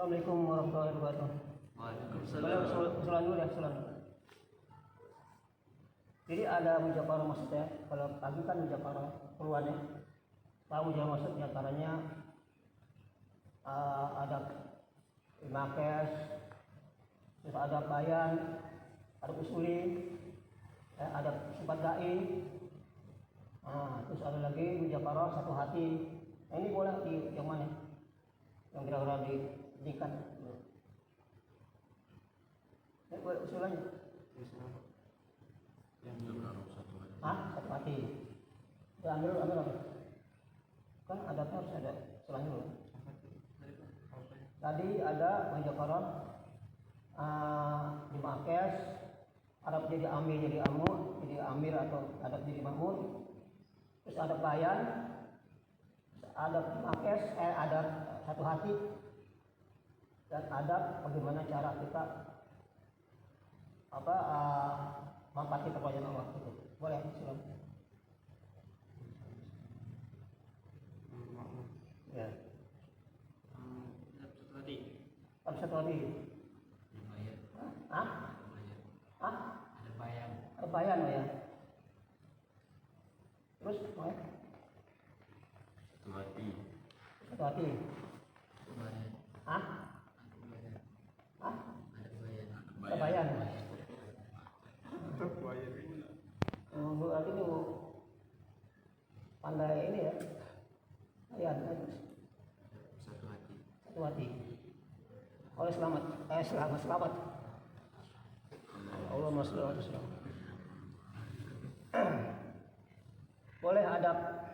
Assalamualaikum warahmatullahi wabarakatuh. Waalaikumsalam. Usulan dulu ya, usulan. Jadi ada mujakarah maksudnya, kalau pagi kan mujakarah keluarnya. Tahu mujakarah maksud diantaranya ada imakes, terus ada bayan, ada usuli, ada sifat dai. Terus ada lagi mujakarah satu hati. Nah, ini boleh di yang mana? Yang kira-kira dijadikan. Ini boleh usulannya. Yang satu hati. Satu hati. Ya, ambil. Kan adabnya harus ada usulan dulu. Tadi ada mujakarah di makes, adab jadi amir jadi amur, jadi amir atau adab jadi makmur. Terus ada bayan, adab makes, adab satu hati, dan adab bagaimana cara kita mempati kepercayaan Allah itu. Boleh silakan. Ya. Satu hati. Satu hati. Ada bayang. Ada bayan ya. Terus ya. Satu hati. Satu hati. Ada bayang. Ada bayan. Berarti itu pandai ini ya. Bayan. Satu hati. Satu hati. Oleh selamat. Selamat. Allah masya. Boleh adab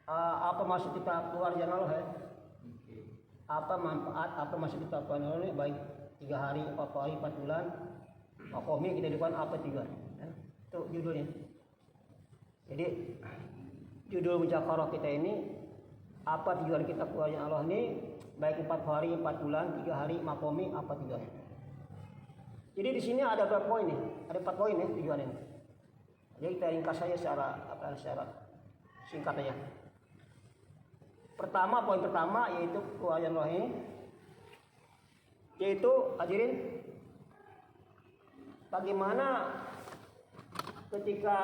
apa maksud kita keluar jalan Allah ya? Apa manfaat, apa maksud kita keluar jalan Allah, baik 3 hari, 4 hari, 4 bulan, makomi kita depan apa 3 ya? Itu judulnya. Jadi judul mujakarah kita ini apa tujuan kita keluar jalan Allah ini, baik 4 hari, 4 bulan, 3 hari, makomi apa tujuannya. Jadi di sini ada berapa poin nih? Ada 4 poin nih tujuannya. Jadi kita ringkas saja secara singkat aja. Poin pertama yaitu keluarga Allah ini, yaitu hadirin, bagaimana ketika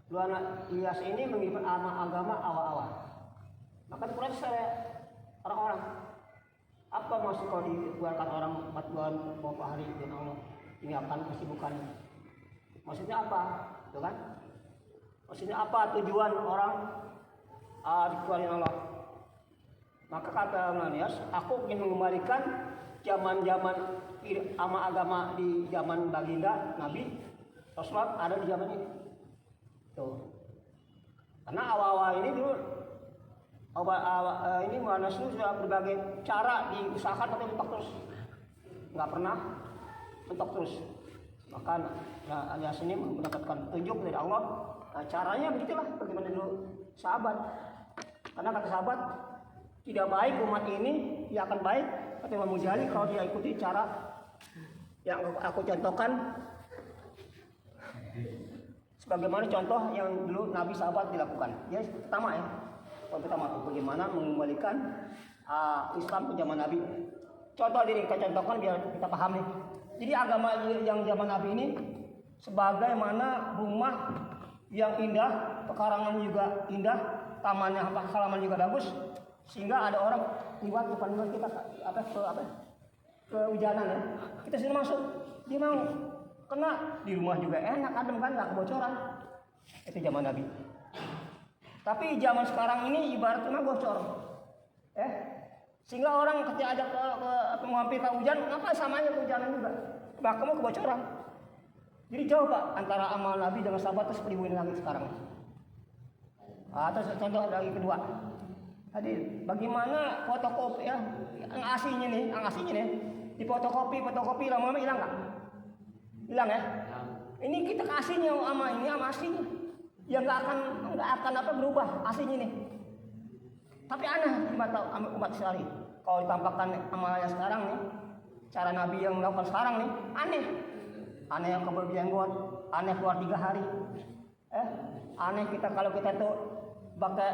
Luana Ilyas ini mengikuti agama awal-awal. Maka proses orang-orang. Apa maksud kalau dikeluarkan orang 4 bulan beberapa hari dan Allah tinggalkan kesibukannya? Maksudnya apa? Tuh kan? Maksudnya apa tujuan orang dikeluarin Allah? Maka kata Ilyas, aku ingin mengembalikan zaman-zaman agama di zaman baginda Nabi Rasulullah ada di zaman ini. Tuh. Karena awal-awal ini dulu ini manusia sudah berbagai cara diusahakan tapi mentok terus, nggak pernah mentok terus. Maka Ilyas ini mendapatkan petunjuk dari Allah. Nah, caranya begitulah bagaimana dulu sahabat. Karena kata sahabat, tidak baik umat ini, dia akan baik kata Imam Muzali kalau dia ikuti cara yang aku contohkan, sebagaimana contoh yang dulu Nabi sahabat dilakukan. Jadi pertama bagaimana mengembalikan Islam ke zaman Nabi. Contoh diri kita contohkan biar kita paham nih. Jadi agama yang zaman Nabi ini sebagaimana rumah yang indah, pekarangan juga indah, tamannya halaman juga bagus, sehingga ada orang lewat depan rumah kita kehujanan ya. Kita sini masuk, dia mau kena di rumah juga enak, adem kan, nggak kebocoran. Itu zaman Nabi. Tapi zaman sekarang ini ibarat kena bocor, sehingga orang ketika ajak ke mampir ke hujan, apa samanya kehujanan juga, bahkan mau kebocoran. Jadi jauh Pak antara amal Nabi dengan sahabat itu seperti bumi langit sekarang. Terus contoh lagi kedua, tadi bagaimana fotokopi ya, yang aslinya nih, di fotokopi lama-lama hilang nggak? Hilang ya? Ini kita kasihnya sama aslinya. Ya nggak akan berubah aslinya nih. Tapi aneh umat Islam. Kalau ditampakkan amalnya sekarang nih, cara Nabi yang melakukan sekarang nih, aneh yang berjenggot, aneh keluar 3 hari, aneh kalau kita tuh pakai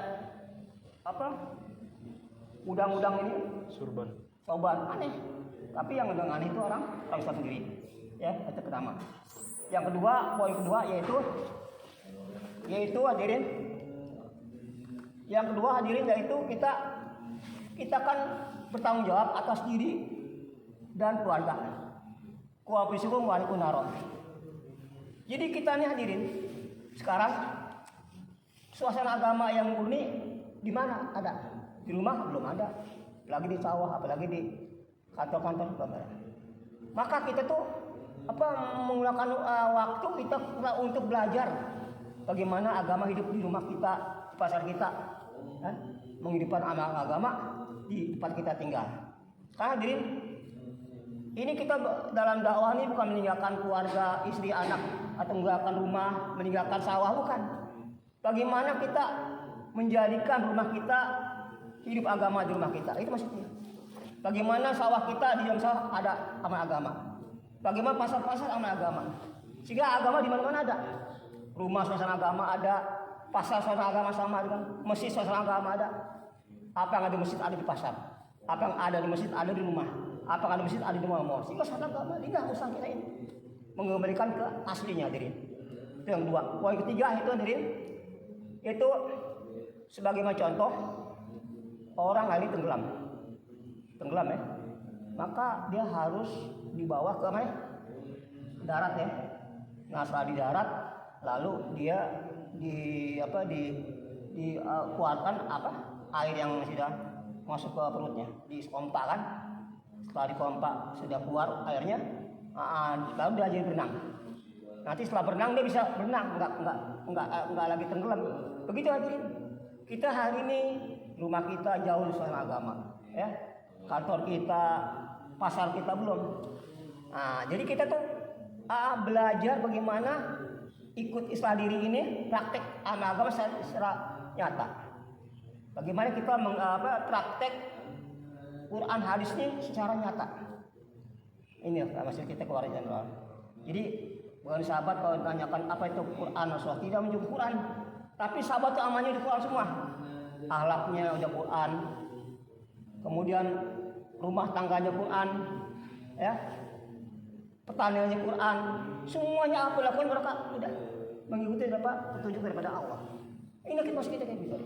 udang-udang ini Surban. soban aneh. Tapi yang aneh itu orang Islam sendiri. Ya, itu pertama. Yang kedua, poin kedua yaitu hadirin. Yang kedua hadirin yaitu kita kan bertanggung jawab atas diri dan keluarga. Kuapisukum walikun naro. Jadi kita nih hadirin, sekarang suasana agama yang murni di mana ada? Di rumah belum ada. Lagi di sawah, apalagi di kantor-kantor belum ada. Maka kita tuh menggunakan waktu kita untuk belajar bagaimana agama hidup di rumah kita, di pasar kita, menghidupkan amal agama di tempat kita tinggal. Karena hadirin, ini kita dalam dakwah ini bukan meninggalkan keluarga, istri, anak, atau meninggalkan rumah, meninggalkan sawah, bukan. Bagaimana kita menjadikan rumah kita hidup agama di rumah kita, itu maksudnya. Bagaimana sawah kita di dalam sawah ada amal agama. Bagaimana pasar-pasar amal agama. Sehingga agama di mana-mana ada. Rumah suasana agama ada, pasar suasana agama sama dengan masjid suasana agama ada. Apa yang ada di masjid ada di pasar. Apa yang ada di masjid ada di rumah. Apa yang ada di masjid ada di mall. Sehingga suasana agama ini enggak usah kita ini mengembalikan ke aslinya, hadirin. Itu yang dua. Poin ketiga itu hadirin, itu sebagaimana contoh orang lari tenggelam ya, maka dia harus dibawa ke mana? Darat ya. Nah setelah di darat, lalu dia dikeluarkan air yang sudah masuk ke perutnya, dipompa kan. Setelah dipompa sudah keluar airnya, lalu dia jadi berenang. Nanti setelah berenang dia bisa berenang, enggak lagi tenggelam. Begitu hadirin. Kita hari ini rumah kita jauh dari suasana agama, ya. Kantor kita, pasar kita belum. Nah, jadi kita tuh belajar bagaimana ikut istilah diri ini, praktek agama secara nyata. Bagaimana kita praktek Quran hadis ini secara nyata. Ini maksud kita keluar jalan. Jadi bukan sahabat kalau ditanyakan apa itu Quran, Rasulullah tidak menunjuk Quran, tapi sahabat itu amalnya di Quran semua. Akhlaknya udah Quran, kemudian rumah tangganya Quran, ya, pertaniannya Quran, semuanya apa lakukan mereka udah mengikuti petunjuk daripada Allah. Ini kita masih kita kayak gitu.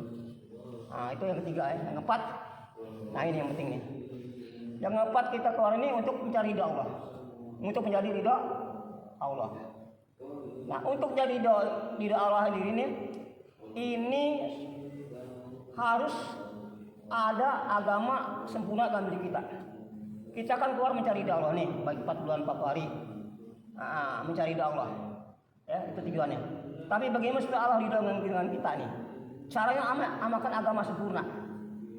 Nah itu yang ketiga ya, yang keempat. Nah ini yang penting nih. Yang keempat kita keluar ini untuk mencari ridha Allah, untuk menjadi ridha Allah. Nah untuk jadi ridha Allah ini harus ada agama sempurna dalam diri kita. Kita kan keluar mencari ridha Allah nih, baik 4 bulan 40 hari. Mencari ridha Allah. Ya, itu tujuannya. Tapi bagaimana supaya Allah ridha dengan kita nih? Caranya amalkan agama sempurna.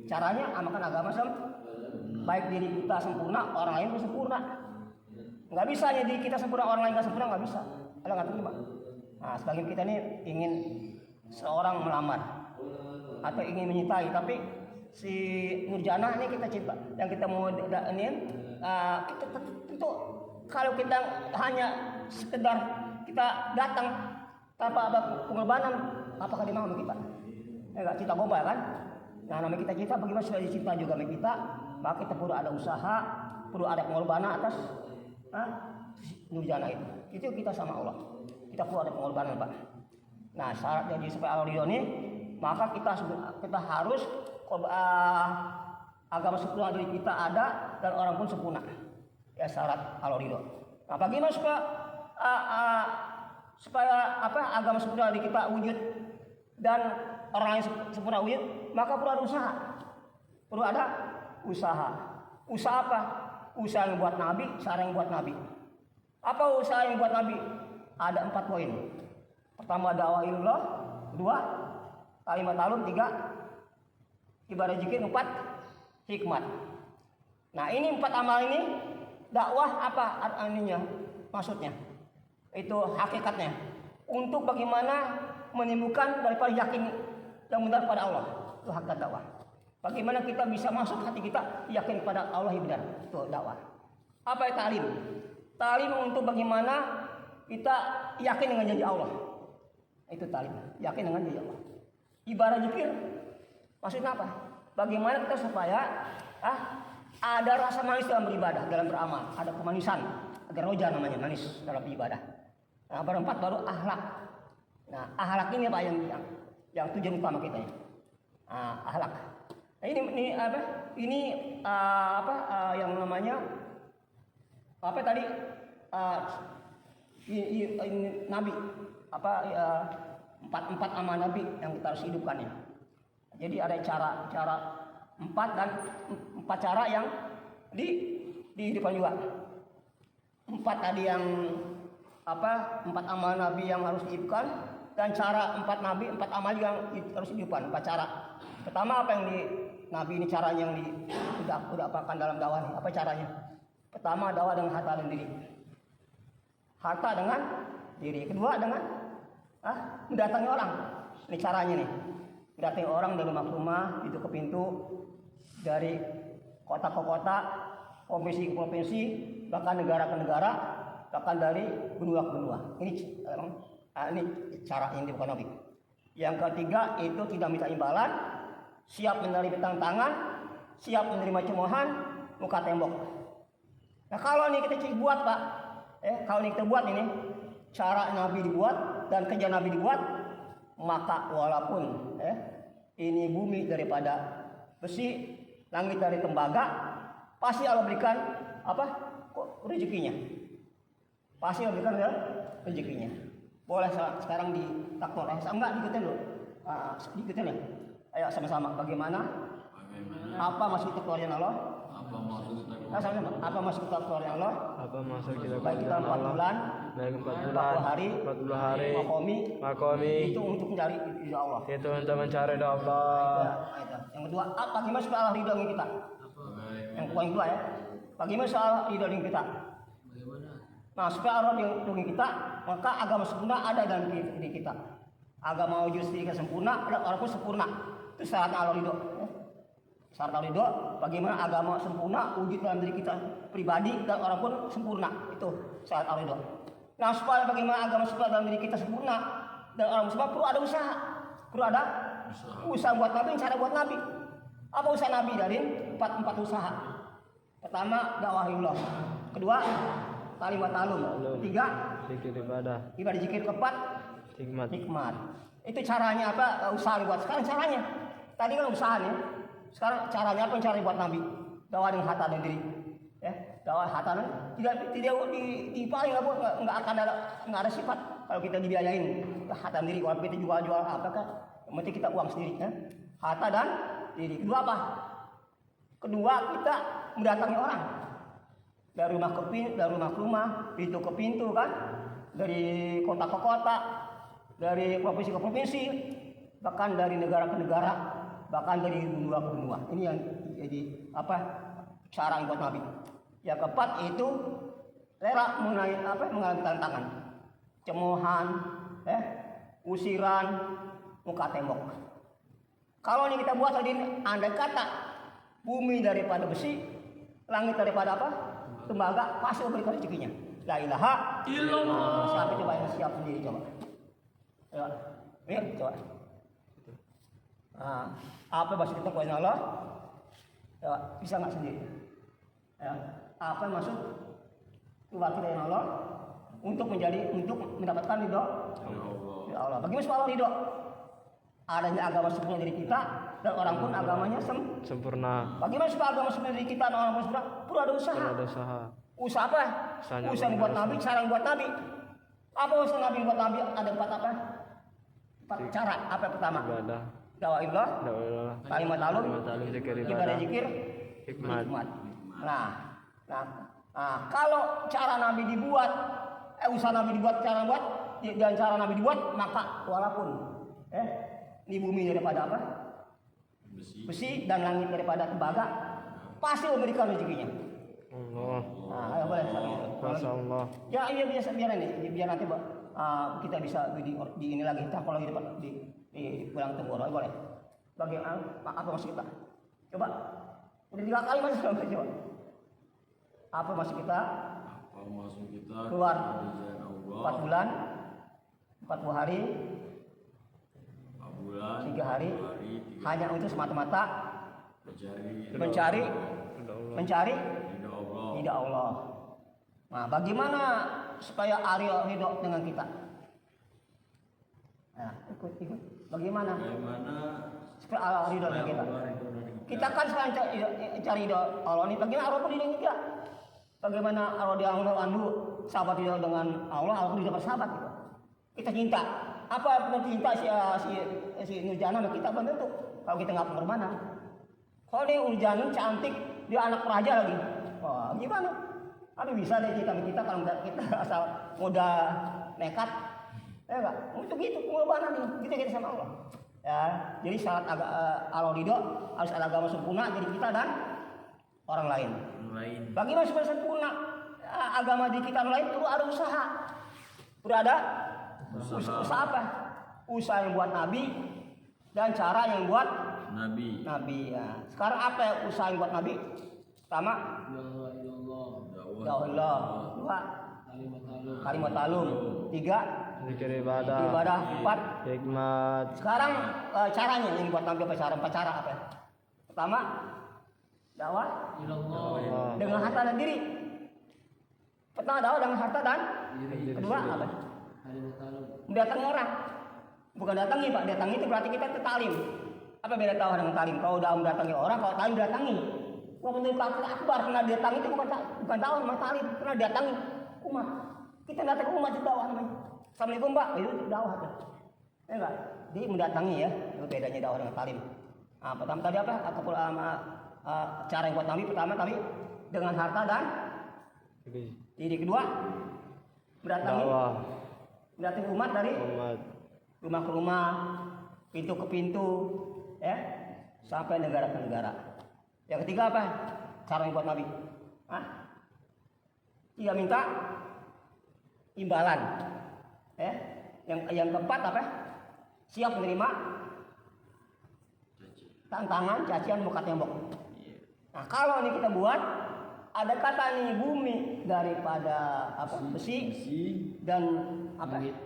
Caranya amalkan agama baik diri kita sempurna, orang lain pun sempurna. Enggak bisa jadi kita sempurna, orang lain enggak sempurna, enggak bisa. Allah enggak terima. Nah, sebagian kita ini ingin seorang melamar atau ingin mencintai, tapi si Nurjana ini kita cinta, yang kita mau ini kita tentu kalau kita hanya sekedar kita datang tanpa ada pengorbanan, apakah dia mau sama kita? Ya enggak, cinta gombal kan? Nah namanya kita cinta, bagaimana supaya dicinta juga sama kita? Maka kita perlu ada usaha, perlu ada pengorbanan atas Nurjana itu. Itu kita sama Allah. Kita perlu ada pengorbanan, Pak. Nah syarat jadi supaya Allah ridho ini, maka kita harus agama sempurna dari kita ada dan orang pun sempurna. Ya syarat Allah ridho. Nah bagaimana supaya agama sempurna dari kita wujud dan orang lain sempurna wujud, maka perlu ada usaha. Perlu ada usaha. Usaha apa? Usaha yang buat Nabi, cara yang buat Nabi. Apa usaha yang buat Nabi? Ada 4 poin. Pertama dakwah ilallah, 2 kalimat talum, 3 ibadah zikir, 4 hikmat. Nah ini 4 amal ini dakwah apa artinya? Maksudnya itu hakikatnya untuk bagaimana menimbulkan daripada yakin yang benar pada Allah. Itu hakikat dakwah. Bagaimana kita bisa masuk hati kita yakin pada Allah yang benar. Itu dakwah. Apa itu ta'lim? Ta'lim untuk bagaimana kita yakin dengan janji Allah. Itu ta'lim. Yakin dengan janji Allah. Ibadah zikir maksudnya apa? bagaimana kita supaya ada rasa manis dalam beribadah, dalam beramal, ada kemanisan, ada roja namanya, manis dalam beribadah. Nah, berempat baru akhlak. Nah, akhlak ini Pak yang tujuan utama kita ya. Akhlak. Nah, ini apa? Ini yang namanya apa tadi? Ini Nabi empat amal Nabi yang kita harus hidupkan ya. Jadi ada cara empat cara yang dihidupkan juga. Empat tadi yang empat amal Nabi yang harus dihidupkan, dan cara empat amal yang harus dihidupkan. Empat cara. Pertama apa yang Nabi ini caranya yang udah apakan dalam dakwah nih? Apa caranya? Pertama dakwah dengan harta dan diri. Harta dengan diri. Kedua dengan mendatangi orang. Ini caranya nih. Mendatangi orang dari rumah ke rumah, itu ke pintu, dari kota ke kota, provinsi ke provinsi, bahkan negara ke negara, bahkan dari benua ke benua. Ini cara yang dibuat Nabi. Yang ketiga itu tidak minta imbalan, siap menerima tantangan, siap menerima cemoohan, muka tembok. Nah kalau ini kita buat Pak, kalau ini kita buat ini, cara Nabi dibuat dan kerja Nabi dibuat, maka walaupun ini bumi daripada besi, langit dari tembaga, pasti Allah berikan rezekinya. Pasti Allah berikan rezekinya. Boleh sekarang ditaktor, enggak diikutin loh, diikutin ya. Ayo sama-sama. Bagaimana? Apa maksud keluarnya Allah? Apa maksud kita keluarnya Allah? Apa maksud kita baik kita 4 bulan, baik 4 40 hari, makomi itu untuk mencari ridha Allah. Itu untuk mencari ridha Allah. Yang kedua, bagaimana supaya Allah ridha dengan kita? Yang kedua ya, bagaimana supaya Allah ridha dengan kita? Nah, supaya Allah ridha dengan kita, maka agama sempurna ada dalam diri kita. Agama wujud sendiri sempurna, orang pun sempurna. Itu syarat Allah ridha. Syarat ridho, bagaimana agama sempurna wujud dalam diri kita pribadi dan orang pun sempurna, itu syarat ridho. Nah supaya bagaimana agama sempurna dalam diri kita sempurna dan orang sempurna, perlu ada usaha, usaha buat Nabi, cara buat Nabi. Apa usaha Nabi? Dari empat usaha. Pertama dakwahillah, kedua kalimat talum, ketiga zikir ibadah, zikir, keempat hikmat. Itu caranya apa? Usaha buat. Sekarang caranya, tadi kan usaha nih. Sekarang caranya apa? Cara buat Nabi, dakwah dengan harta dan diri, ya, dakwah harta dan tidak dipaling, nggak ada sifat kalau kita dibiayain harta dan diri, kalau kita jual apakah, penting kita uang sendiri, ya, harta dan diri. Kedua apa? Kedua kita mendatangi orang dari rumah ke rumah, pintu ke pintu kan, dari kota ke kota, dari provinsi ke provinsi, bahkan dari negara ke negara, bahkan dari benua ke benua. Ini yang jadi cara yang buat Nabi. Yang keempat itu rela mengalami tantangan, cemoohan, usiran, muka tembok. Kalau ini kita buat tadi, andai kata bumi daripada besi, langit daripada tembaga, pasti memberikan rezekinya. La ilaha illallah. Siapa coba yang siap sendiri coba? Coba. Apa maksud kita kepada Allah? Ya, bisa nggak sendiri? Ya, apa maksud keluar kita dengan Allah untuk mendapatkan ridho ya Allah? Bagaimana supaya Allah ridho? Adanya agama sempurna dari kita dan orang pun agamanya sempurna. Bagaimana supaya agama sempurna dari kita dan orang pun sempurna? Perlu ada usaha. Usaha apa? Usaha buat Nabi, cara buat Nabi. Apa usaha Nabi buat Nabi? Ada empat cara. Apa yang pertama? Dakwahillah, kalimat talum, ibadah zikir, hikmat. Nah, kalau cara Nabi dibuat, usaha Nabi dibuat, cara Nabi dibuat, maka walaupun di bumi daripada besi dan langit daripada tembaga, pasti memberikan rezekinya. Allah. Ayo boleh. Masya Allah. Ya iya biar nanti kita bisa di ini lagi. Kita kalau di pulang tenggorokan boleh. Bagaimana? Apa maksud kita? Coba. Udah 3 kali masih belum coba. Apa maksud kita? Keluar 4 bulan, 40 hari, 3 hari, hanya untuk semata-mata mencari Ridho Allah. ridha Allah. Nah, bagaimana supaya Allah ridho dengan kita? Nah, ikut. Bagaimana supaya Allah ridho dengan kita? Kita kan sekarang cari ridho Allah ini. Bagaimana Allah pun ridho kita? Bagaimana Allah dianggap andu sahabat ridho dengan Allah pun ridho bersahabat gitu. Kita cinta. Apa yang cinta si Nurjana sama kita belum tentu. Kalau kita nggak bermana. Kalau dia Nurjana cantik, dia anak raja lagi. Wah, gimana? Aduh bisa deh kita kalau kita asal muda nekat. Ya enggak? Untuk gitu pengorbanan nih. Kita sama Allah. Ya, jadi syarat Allah ridho harus ada agama sempurna jadi kita dan orang lain. Bagaimana supaya sempurna agama di kita lain perlu ada usaha. Udah ada usaha apa? Usaha yang buat Nabi dan cara yang buat Nabi. Ya. Sekarang apa ya usaha yang buat Nabi? Pertama, dakwah. Dua, kalimat talum. Tiga, Zikir ibadah. Empat, Hikmat. sekarang caranya yang buat Nabi apa cara? Empat cara apa ya? Pertama, dakwah dengan harta dan diri. Pertama dakwah dengan harta dan kedua apa? Mendatangi orang. Bukan datangi Pak, datangi itu berarti kita talim. Apa beda dakwah dengan talim? Kalau dakwah mendatangi orang, kalau talim datangi. Wah menurut akbar pernah datangi itu bukan dakwah sama talim, pernah datangi umat. Kita datang ke umat itu dakwah namanya. Assalamualaikum Pak, itu dakwah tuh. Ya enggak? Jadi mendatangi ya, itu bedanya dakwah dengan talim. Nah, pertama tadi apa? Cara yang buat Nabi pertama tadi dengan harta dan diri. Kedua mendatangi umat dari rumah ke rumah, pintu ke pintu, ya sampai negara ke negara. Yang ketiga apa? Cara yang buat Nabi. Dia minta imbalan. Ya. Yang keempat apa? Siap menerima tantangan, cacian, muka tembok. Nah, kalau ini kita buat ada kata nih bumi daripada besi dan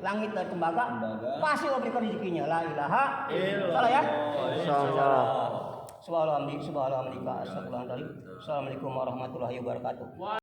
langit dari tembaga pasti Allah berikan rezekinya. La ilaha illallah ya. Insyaallah. Subhanallah. Assalamualaikum warahmatullahi wabarakatuh.